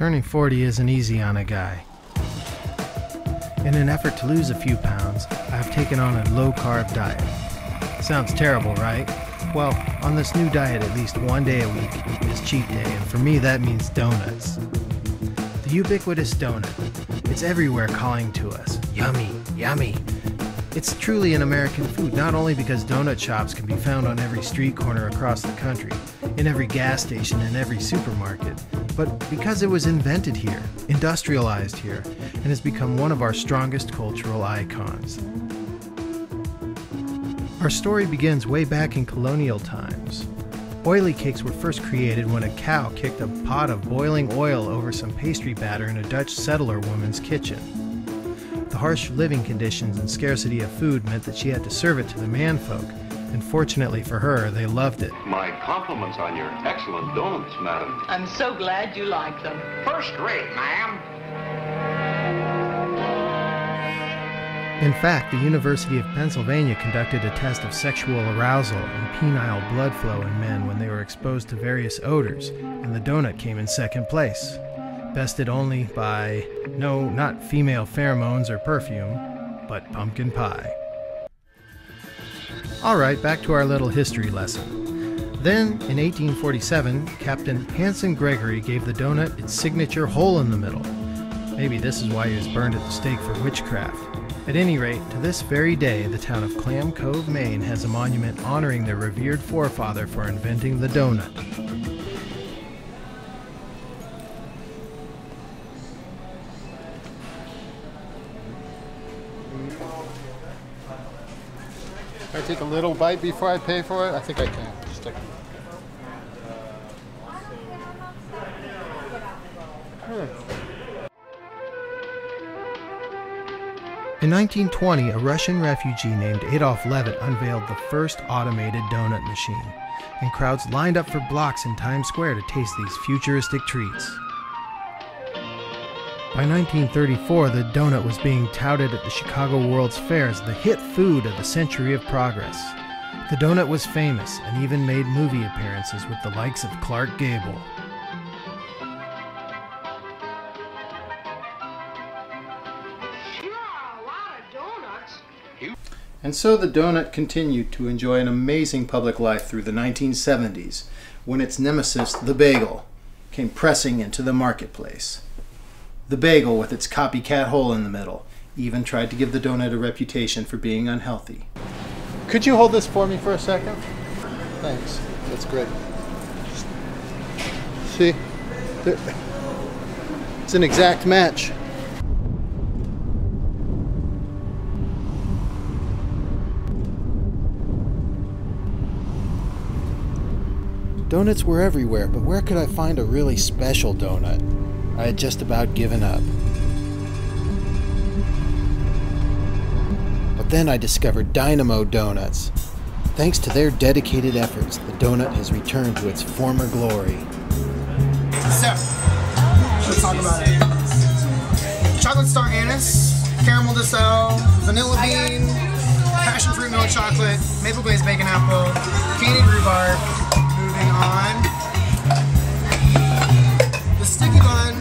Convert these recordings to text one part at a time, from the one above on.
Turning 40 isn't easy on a guy. In an effort to lose a few pounds, I've taken on a low-carb diet. Sounds terrible, right? Well, on this new diet, at least one day a week is cheat day, and for me that means donuts. The ubiquitous donut. It's everywhere calling to us. Yummy, yummy. It's truly an American food, not only because donut shops can be found on every street corner across the country, in every gas station and every supermarket, but because it was invented here, industrialized here, and has become one of our strongest cultural icons. Our story begins way back in colonial times. Oily cakes were first created when a cow kicked a pot of boiling oil over some pastry batter in a Dutch settler woman's kitchen. The harsh living conditions and scarcity of food meant that she had to serve it to the manfolk, and fortunately for her, they loved it. My compliments on your excellent donuts, madam. I'm so glad you like them. First rate, ma'am. In fact, the University of Pennsylvania conducted a test of sexual arousal and penile blood flow in men when they were exposed to various odors, and the donut came in second place. Bested only by, no, not female pheromones or perfume, but pumpkin pie. Alright, back to our little history lesson. Then, in 1847, Captain Hanson Gregory gave the donut its signature hole in the middle. Maybe this is why he was burned at the stake for witchcraft. At any rate, to this very day, the town of Clam Cove, Maine has a monument honoring their revered forefather for inventing the donut. Can I take a little bite before I pay for it? I think I can. Just take In 1920, a Russian refugee named Adolf Levitt unveiled the first automated donut machine, and crowds lined up for blocks in Times Square to taste these futuristic treats. By 1934, the donut was being touted at the Chicago World's Fair as the hit food of the century of progress. The donut was famous and even made movie appearances with the likes of Clark Gable. And so the donut continued to enjoy an amazing public life through the 1970s, when its nemesis, the bagel, came pressing into the marketplace. The bagel, with its copycat hole in the middle, even tried to give the donut a reputation for being unhealthy. Could you hold this for me for a second? Thanks. That's great. See? It's an exact match. Donuts were everywhere, but where could I find a really special donut? I had just about given up. But then I discovered Dynamo Donuts. Thanks to their dedicated efforts, the donut has returned to its former glory. So, let's talk about it. Chocolate star anise, caramel decel, vanilla bean, passion fruit milk chocolate, maple glazed bacon apple, candied rhubarb. Moving on. The sticky bun,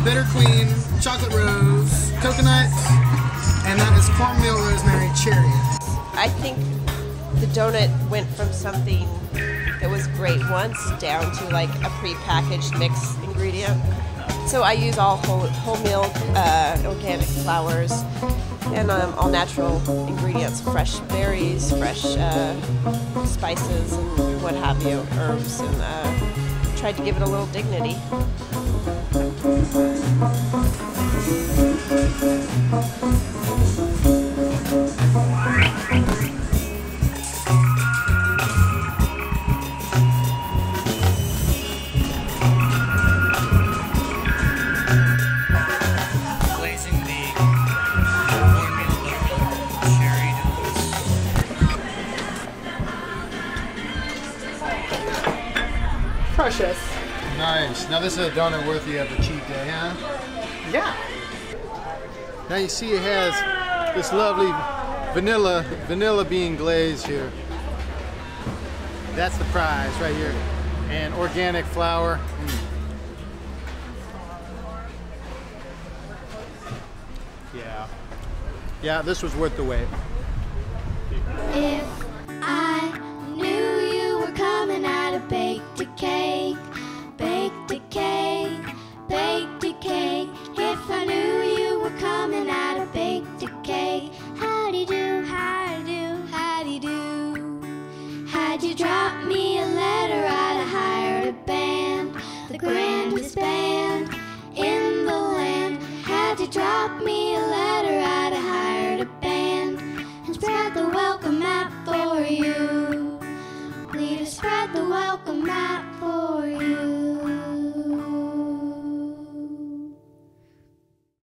bitter queen, chocolate rose, coconut, and that is cornmeal rosemary cherry. I think the donut went from something that was great once down to like a pre-packaged mixed ingredient. So I use all whole milk, organic flours, and all natural ingredients, fresh berries, fresh spices, and what have you, herbs, and tried to give it a little dignity. Precious. Nice. Now this is a donut worthy of a cheat day, huh? Yeah. Now you see it has this lovely vanilla bean glaze here. That's the prize right here. And organic flour. Yeah, this was worth the wait. If I knew you were coming out of baked a cake, baked a cake, baked a cake. If I knew you were coming out of baked a cake, how'd you do, how'd you do, how'd you do? Had you dropped me a letter, I'd have hired a band, the grandest band in the land. Had you dropped me a letter, I'd have hired a band and spread the welcome mat for you. We'd have spread the welcome mat for you.